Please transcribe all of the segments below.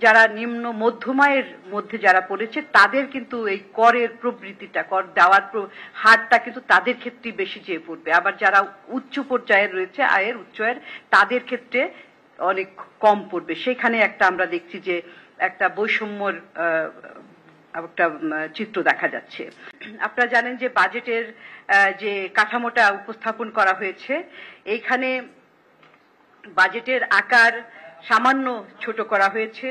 যারা নিম্ন মধ্যম আয়ের মধ্যে যারা পড়েছে তাদের কিন্তু এই করের প্রবৃত্তিটা, কর দেওয়ার হারটা কিন্তু তাদের ক্ষেত্রে বেশি যেয়ে পড়বে। আবার যারা উচ্চ পর্যায়ের রয়েছে আয়ের, উচ্চ আয়ের, তাদের ক্ষেত্রে অনেক কম পড়বে। সেখানে একটা আমরা দেখছি যে একটা বৈষম্যর একটা চিত্র দেখা যাচ্ছে। আপনারা জানেন যে বাজেটের যে কাঠামোটা উপস্থাপন করা হয়েছে, এইখানে বাজেটের আকার সামান্য ছোট করা হয়েছে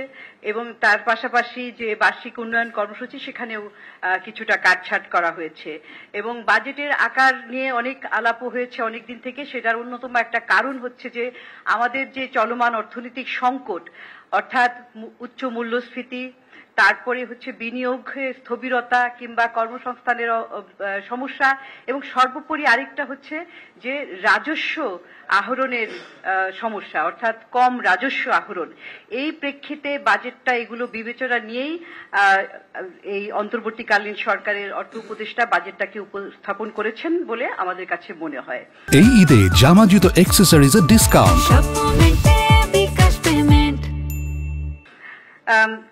এবং তার পাশাপাশি যে বার্ষিক উন্নয়ন কর্মসূচি সেখানেও কিছুটা কাটছাট করা হয়েছে এবং বাজেটের আকার নিয়ে অনেক আলাপও হয়েছে অনেক দিন থেকে। সেটার অন্যতম একটা কারণ হচ্ছে যে আমাদের যে চলমান অর্থনৈতিক সংকট, অর্থাৎ উচ্চ মূল্যস্ফীতি, তারপরে হচ্ছে বিনিয়োগে স্থবিরতা কিংবা কর্মসংস্থানের সমস্যা এবং সর্বোপরি আরেকটা হচ্ছে যে রাজস্ব আহরণের সমস্যা, অর্থাৎ কম রাজস্ব আহরণ। এই প্রেক্ষিতে বাজেটটা এগুলো বিবেচনা নিয়েই এই অন্তর্বর্তীকালীন সরকারের অর্থ উপদেষ্টা বাজেটটাকে উপস্থাপন করেছেন বলে আমাদের কাছে মনে হয়। এই ঈদে জামা জুতো অ্যাকসেসরিজের ডিসকাউন্ট।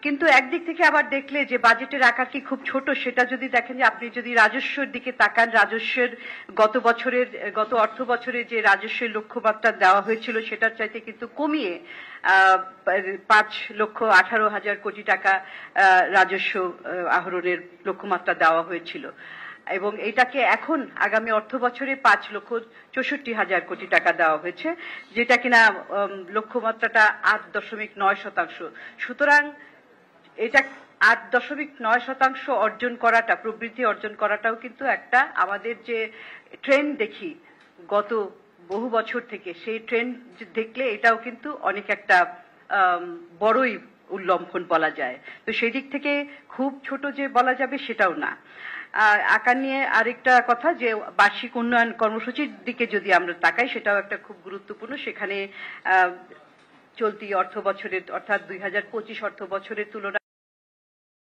কিন্তু একদিক থেকে আবার দেখলে যে বাজেটের আকার কি খুব ছোট, সেটা যদি দেখেন যে আপনি যদি রাজস্বের দিকে তাকান, রাজস্বের গত অর্থ বছরে যে রাজস্বের লক্ষ্যমাত্রা দেওয়া হয়েছিল সেটার চাইতে কিন্তু কমিয়ে 5,18,000 কোটি টাকা রাজস্ব আহরণের লক্ষ্যমাত্রা দেওয়া হয়েছিল এবং এটাকে এখন আগামী অর্থ বছরে 5,64,000 কোটি টাকা দেওয়া হয়েছে, যেটা কিনা লক্ষ্যমাত্রাটা 8.9%। সুতরাং এটা 8.9% অর্জন করাটা, প্রবৃদ্ধি অর্জন করাটাও কিন্তু একটা আমাদের যে ট্রেন্ড দেখি গত বহু বছর থেকে, সেই ট্রেন্ড দেখলে এটাও কিন্তু অনেক একটা বড়ই উল্লম্ফন বলা যায়। তো সেই দিক থেকে খুব ছোট যে বলা যাবে সেটাও না। আকার নিয়ে আরেকটা কথা, যে বার্ষিক উন্নয়ন কর্মসূচির দিকে যদি আমরা তাকাই, সেটাও একটা খুব গুরুত্বপূর্ণ। সেখানে চলতি অর্থ বছরের অর্থাৎ 2025 অর্থ বছরের তুলনায়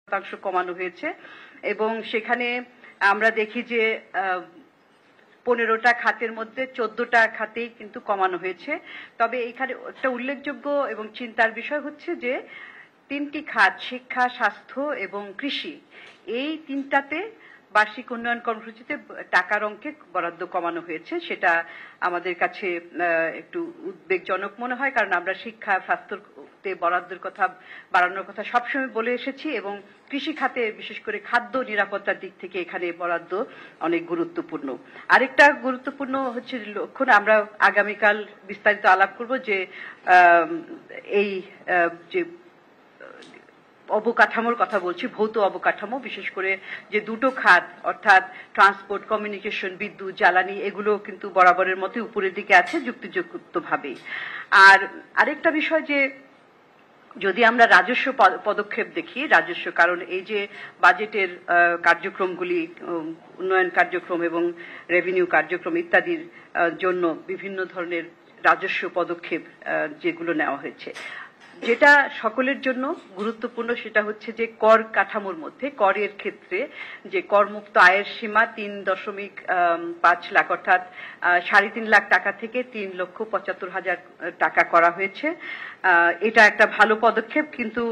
শতাংশ কমানো হয়েছে এবং সেখানে আমরা দেখি যে 15টা খাতের মধ্যে 14টা খাতেই কিন্তু কমানো হয়েছে। তবে এইখানে একটা উল্লেখযোগ্য এবং চিন্তার বিষয় হচ্ছে যে 3টি খাত, শিক্ষা, স্বাস্থ্য এবং কৃষি, এই 3টাতে বার্ষিক উন্নয়ন কর্মসূচিতে টাকার অঙ্কে বরাদ্দ কমানো হয়েছে। সেটা আমাদের কাছে একটু উদ্বেগজনক মনে হয়, কারণ আমরা শিক্ষা, স্বাস্থ্যতে বরাদ্দের কথা বাড়ানোর কথা সবসময় বলে এসেছি এবং কৃষি খাতে বিশেষ করে খাদ্য নিরাপত্তার দিক থেকে এখানে বরাদ্দ অনেক গুরুত্বপূর্ণ। আরেকটা গুরুত্বপূর্ণ হচ্ছে লক্ষণ, আমরা আগামীকাল বিস্তারিত আলাপ করব যে এই যে অবকাঠামোর কথা বলছি, ভৌত অবকাঠামো, বিশেষ করে যে দুটো খাত অর্থাৎ ট্রান্সপোর্ট, কমিউনিকেশন, বিদ্যুৎ, জ্বালানি, এগুলো কিন্তু বরাবরের মতো উপরের দিকে আছে যুক্তিযুক্তভাবেই। আর আরেকটা বিষয় যে যদি আমরা রাজস্ব পদক্ষেপ দেখি, রাজস্ব, কারণ এই যে বাজেটের কার্যক্রমগুলি, উন্নয়ন কার্যক্রম এবং রেভিনিউ কার্যক্রম ইত্যাদির জন্য বিভিন্ন ধরনের রাজস্ব পদক্ষেপ যেগুলো নেওয়া হয়েছে, যেটা সকলের জন্য গুরুত্বপূর্ণ সেটা হচ্ছে যে কর কাঠামোর মধ্যে করের ক্ষেত্রে যে করমুক্ত আয়ের সীমা 3.5 লাখ অর্থাৎ 3.5 লাখ টাকা থেকে 3,75,000 টাকা করা হয়েছে। এটা একটা ভালো পদক্ষেপ, কিন্তু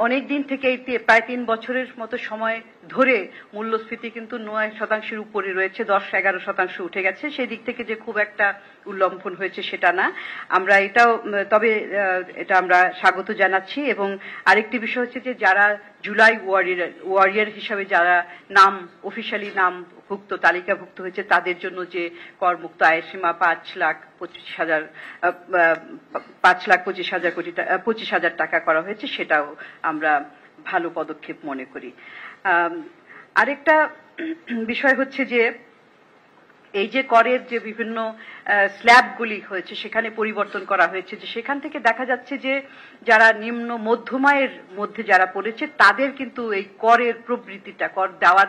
অনেক দিন থেকে প্রায় 3 বছরের মতো সময় ধরে মূল্যস্ফীতি কিন্তু 9% উপরে রয়েছে, 10-11% উঠে গেছে। সেই দিক থেকে যে খুব একটা উল্লম্ফন হয়েছে সেটা না, আমরা এটাও, তবে এটা আমরা স্বাগত জানাচ্ছি। এবং আরেকটি বিষয় হচ্ছে যে যারা জুলাই ওয়ারিয়ার হিসাবে যারা অফিশিয়ালি নামভুক্ত, তালিকাভুক্ত হয়েছে, তাদের জন্য যে করমুক্ত আয়ের সীমা 5,25,000 টাকা করা হয়েছে, সেটাও আমরা ভালো পদক্ষেপ মনে করি। আরেকটা বিষয় হচ্ছে যে এই যে করের যে বিভিন্ন স্ল্যাবগুলি হয়েছে সেখানে পরিবর্তন করা হয়েছে, যে সেখান থেকে দেখা যাচ্ছে যে যারা নিম্ন মধ্যম আয়ের মধ্যে যারা পড়েছে তাদের কিন্তু এই করের প্রবৃত্তিটা, কর দেওয়ার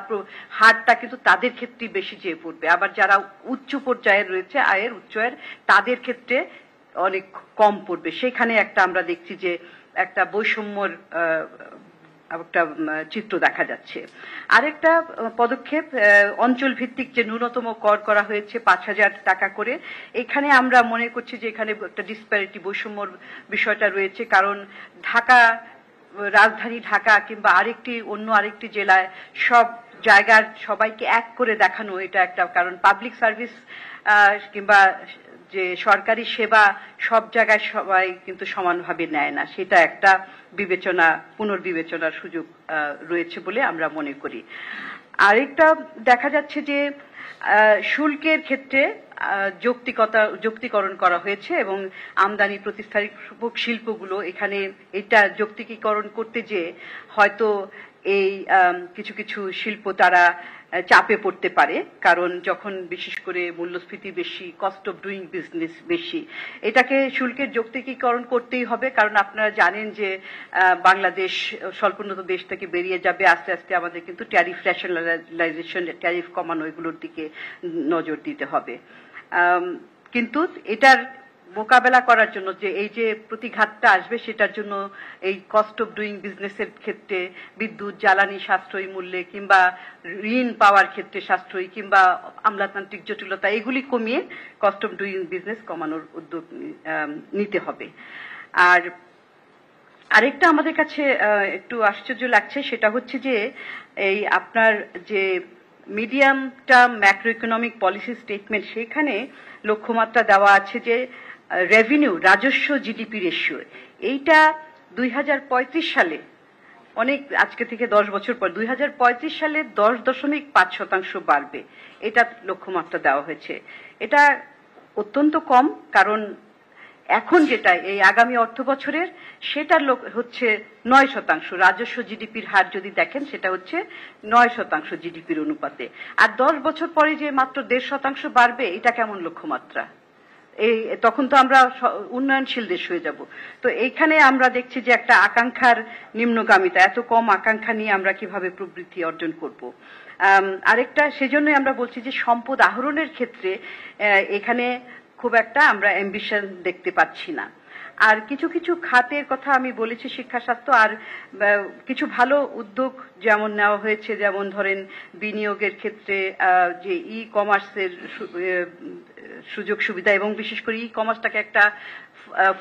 হারটা কিন্তু তাদের ক্ষেত্রে বেশি যেয়ে পড়বে। আবার যারা উচ্চ পর্যায়ের রয়েছে আয়ের, উচ্চ আয়ের, তাদের ক্ষেত্রে অনেক কম পড়বে। সেখানে একটা আমরা দেখছি যে একটা বৈষম্যর একটা চিত্র দেখা যাচ্ছে। আরেকটা পদক্ষেপ অঞ্চল ভিত্তিক যে ন্যূনতম কর করা হয়েছে 5,000 টাকা করে, এখানে আমরা মনে করছি যে এখানে একটা ডিসপ্যারিটি বৈষম্যর বিষয়টা রয়েছে। কারণ ঢাকা, রাজধানী ঢাকা কিংবা অন্য আরেকটি জেলায় সব জায়গার সবাইকে এক করে দেখানো, এটা একটা কারণ পাবলিক সার্ভিস কিংবা যে সরকারি সেবা সব জায়গায় সবাই কিন্তু সমানভাবে নেয় না, সেটা একটা পুনর্বিবেচনার সুযোগ রয়েছে বলে আমরা মনে করি। আরেকটা দেখা যাচ্ছে যে শুল্কের ক্ষেত্রে যৌক্তিকরণ করা হয়েছে এবং আমদানি প্রতিস্থাপক শিল্পগুলো এখানে এটা যৌক্তিকীকরণ করতে যে হয়তো এই কিছু কিছু শিল্প তারা চাপে পড়তে পারে, কারণ যখন বিশেষ করে মূল্যস্ফীতি বেশি, কস্ট অফ ডুইং বিজনেস বেশি, এটাকে শুল্কের যৌক্তিকীকরণ করতেই হবে। কারণ আপনারা জানেন যে বাংলাদেশ স্বল্পোন্নত দেশ থেকে বেরিয়ে যাবে, আস্তে আস্তে আমাদের কিন্তু ট্যারিফ রেশনালাইজেশন, ট্যারিফ কমানো এগুলোর দিকে নজর দিতে হবে। কিন্তু এটার মোকাবেলা করার জন্য যে এই যে প্রতিঘাতটা আসবে, সেটার জন্য এই কস্ট অফ ডুইং বিজনেসের ক্ষেত্রে বিদ্যুৎ জ্বালানি সাশ্রয়ী মূল্যে কিংবা ঋণ পাওয়ার ক্ষেত্রে সাশ্রয়ী কিংবা আমলাতান্ত্রিক জটিলতা এগুলি কমিয়ে কস্ট অফ ডুইং বিজনেস কমানোর উদ্যোগ নিতে হবে। আর আরেকটা আমাদের কাছে একটু আশ্চর্য লাগছে, সেটা হচ্ছে যে এই আপনার যে medium term macro economic policy statement, সেখানে লক্ষ্যমাত্রা দেওয়া আছে যে রেভিনিউ, রাজস্ব জিডিপি রেশিও, এইটা 2035 সালে, অনেক আজকে থেকে 10 বছর পর 2035 সালে 10.5% বাড়বে, এটা লক্ষ্যমাত্রা দেওয়া হয়েছে। এটা অত্যন্ত কম, কারণ এখন যেটা এই আগামী অর্থ বছরের সেটা হচ্ছে 9%। রাজস্ব জিডিপির হার যদি দেখেন সেটা হচ্ছে 9% জিডিপির অনুপাতে। আর 10 বছর পরে যে মাত্র 1.5% বাড়বে, এটা কেমন লক্ষ্যমাত্রা? তখন তো আমরা উন্নয়নশীল দেশ হয়ে যাব। তো এইখানে আমরা দেখছি যে একটা আকাঙ্ক্ষার নিম্নগামিতা, এত কম আকাঙ্ক্ষা নিয়ে আমরা কিভাবে প্রবৃদ্ধি অর্জন করব। আরেকটা, সেজন্যই আমরা বলছি যে সম্পদ আহরণের ক্ষেত্রে এখানে খুব একটা আমরা অ্যাম্বিশন দেখতে পাচ্ছি না। আর কিছু কিছু খাতের কথা আমি বলেছি, শিক্ষা, স্বাস্থ্য, আর কিছু ভালো উদ্যোগ যেমন নেওয়া হয়েছে, যেমন ধরেন বিনিয়োগের ক্ষেত্রে যে ই কমার্সের সুযোগ সুবিধা এবং বিশেষ করে ই কমার্সটাকে একটা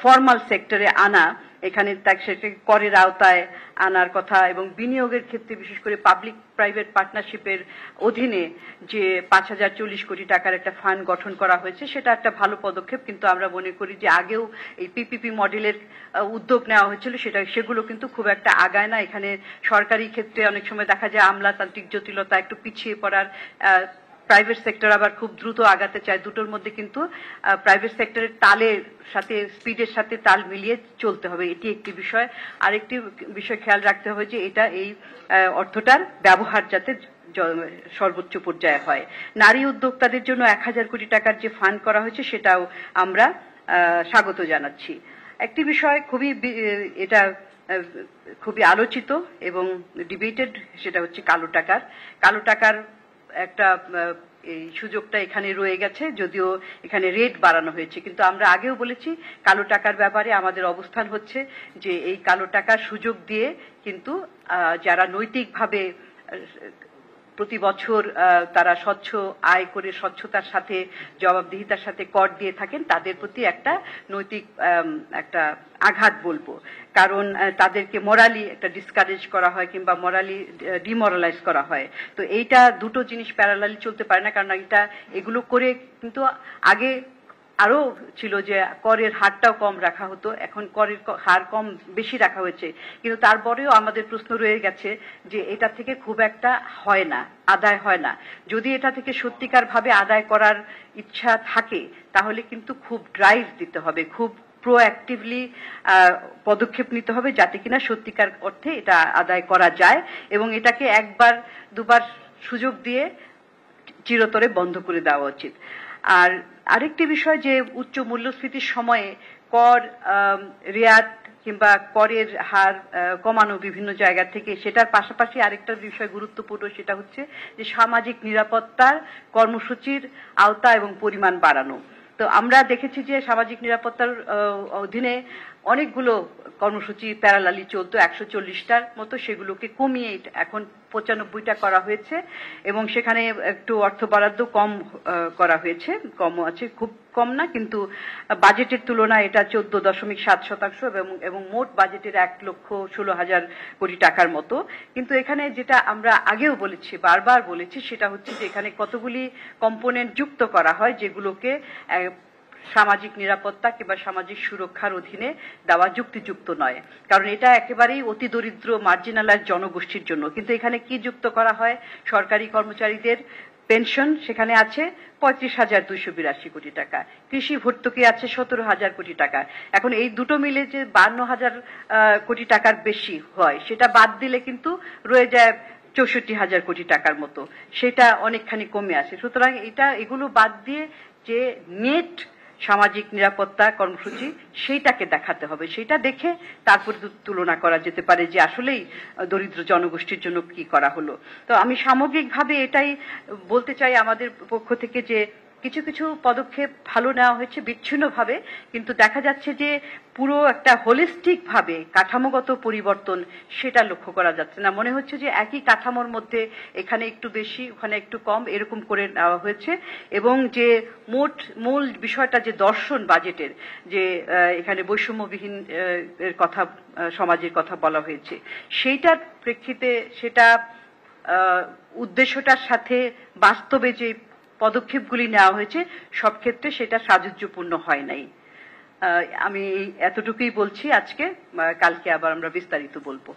ফর্মাল সেক্টরে আনা, এখানে সেটাকে করের আওতায় আনার কথা, এবং বিনিয়োগের ক্ষেত্রে বিশেষ করে পাবলিক প্রাইভেট পার্টনারশিপের অধীনে যে 5,040 কোটি টাকার একটা ফান্ড গঠন করা হয়েছে, সেটা একটা ভালো পদক্ষেপ। কিন্তু আমরা মনে করি যে আগেও এই পিপিপি মডেলের উদ্যোগ নেওয়া হয়েছিল, সেগুলো কিন্তু খুব একটা আগায় না। এখানে সরকারি ক্ষেত্রে অনেক সময় দেখা যায় আমলাতান্ত্রিক জটিলতা, একটু পিছিয়ে পড়ার, প্রাইভেট সেক্টর আবার খুব দ্রুত আগাতে চায়। দুটোর মধ্যে কিন্তু প্রাইভেট সেক্টরের তালের সাথে, স্পিডের সাথে তাল মিলিয়ে চলতে হবে, এটি একটি বিষয়। আরেকটি বিষয় খেয়াল রাখতে হবে যে এটা এই অর্থটার ব্যবহার যাতে সর্বোচ্চ পর্যায়ে হয়। নারী উদ্যোক্তাদের জন্য 1,000 কোটি টাকার যে ফান্ড করা হয়েছে, সেটাও আমরা স্বাগত জানাচ্ছি। একটি বিষয় এটা খুবই আলোচিত এবং ডিবেটেড, সেটা হচ্ছে কালো টাকার একটা এই সুযোগটা এখানে রয়ে গেছে, যদিও এখানে রেট বাড়ানো হয়েছে। কিন্তু আমরা আগেও বলেছি কালো টাকার ব্যাপারে আমাদের অবস্থান হচ্ছে যে এই কালো টাকার সুযোগ দিয়ে কিন্তু যারা নৈতিকভাবে প্রতি বছর তারা স্বচ্ছ আয় করে স্বচ্ছতার সাথে, জবাবদিহিতার সাথে কর দিয়ে থাকেন, তাদের প্রতি একটা নৈতিক একটা আঘাত বলবো। কারণ তাদেরকে মোরালি একটা ডিসকারেজ করা হয় কিংবা মোরালি ডিমোরালাইজ করা হয়। তো এইটা দুটো জিনিস প্যারালালি চলতে পারে না, কারণ এগুলো করে কিন্তু আগে আরো ছিল যে করের হারটাও কম রাখা হতো, এখন করের হার বেশি রাখা হয়েছে। কিন্তু তারপরেও আমাদের প্রশ্ন রয়ে গেছে যে এটা থেকে খুব একটা আদায় হয় না। যদি এটা থেকে সত্যিকার ভাবে আদায় করার ইচ্ছা থাকে, তাহলে কিন্তু খুব ড্রাইভ দিতে হবে, খুব প্রোঅ্যাক্টিভলি পদক্ষেপ নিতে হবে, যাতে কিনা সত্যিকার অর্থে এটা আদায় করা যায় এবং এটাকে একবার দুবার সুযোগ দিয়ে চিরতরে বন্ধ করে দেওয়া উচিত। আর আরেকটি বিষয়, যে উচ্চ মূল্যস্ফীতির সময়ে কর রেয়াত কিংবা করের হার কমানো বিভিন্ন জায়গা থেকে, সেটার পাশাপাশি আরেকটা বিষয় গুরুত্বপূর্ণ, সেটা হচ্ছে যে সামাজিক নিরাপত্তার কর্মসূচির আওতা এবং পরিমাণ বাড়ানো। তো আমরা দেখেছি যে সামাজিক নিরাপত্তার অধীনে অনেকগুলো কর্মসূচি প্যারালালি চলতো 140টার মতো, সেগুলোকে কমিয়ে এখন 95টা করা হয়েছে এবং সেখানে একটু অর্থ বরাদ্দ কম করা হয়েছে, কম আছে, খুব কম না, কিন্তু বাজেটের তুলনায় এটা 14.7% এবং মোট বাজেটের 1,16,000 কোটি টাকার মতো। কিন্তু এখানে যেটা আমরা আগেও বলেছি, বারবার বলেছি, সেটা হচ্ছে যে এখানে কতগুলি কম্পোনেন্ট যুক্ত করা হয় যেগুলোকে সামাজিক নিরাপত্তা কিংবা সামাজিক সুরক্ষার অধীনে দেওয়া যুক্তিযুক্ত নয়, কারণ এটা একেবারেই অতি দরিদ্র মার্জিনালাইজ জনগোষ্ঠীর জন্য। কিন্তু এখানে কি যুক্ত করা হয়? সরকারি কর্মচারীদের পেনশন সেখানে আছে 35,282 কোটি টাকা, কৃষি ভর্তুকি আছে 17,000 কোটি টাকা। এখন এই দুটো মিলে যে 52,000 কোটি টাকার বেশি হয়, সেটা বাদ দিলে কিন্তু রয়ে যায় 64,000 কোটি টাকার মতো, সেটা অনেকখানি কমে আসে। সুতরাং এগুলো বাদ দিয়ে যে নেট সামাজিক নিরাপত্তা কর্মসূচি সেইটাকে দেখাতে হবে, সেটা দেখে তারপর তুলনা করা যেতে পারে যে আসলেই দরিদ্র জনগোষ্ঠীর জন্য কি করা হলো। তো আমি সামগ্রিকভাবে এটাই বলতে চাই আমাদের পক্ষ থেকে যে কিছু কিছু পদক্ষেপ ভালো নেওয়া হয়েছে বিচ্ছিন্নভাবে, কিন্তু দেখা যাচ্ছে যে পুরো একটা হোলিস্টিক ভাবে কাঠামোগত পরিবর্তন সেটা লক্ষ্য করা যাচ্ছে না। মনে হচ্ছে যে একই কাঠামোর মধ্যে এখানে একটু বেশি ওখানে একটু কম এরকম করে নেওয়া হয়েছে, এবং যে মূল বিষয়টা যে দর্শন বাজেটের, যে এখানে বৈষম্যবিহীন এর কথা, সমাজের কথা বলা হয়েছে, সেইটার প্রেক্ষিতে সেটা উদ্দেশ্যটার সাথে বাস্তবে যে পদক্ষেপগুলি নেওয়া হয়েছে সব ক্ষেত্রে সেটা সাযুজ্যপূর্ণ হয় নাই। আমি এতটুকুই বলছি আজকে, কালকে আবার আমরা বিস্তারিত বলবো।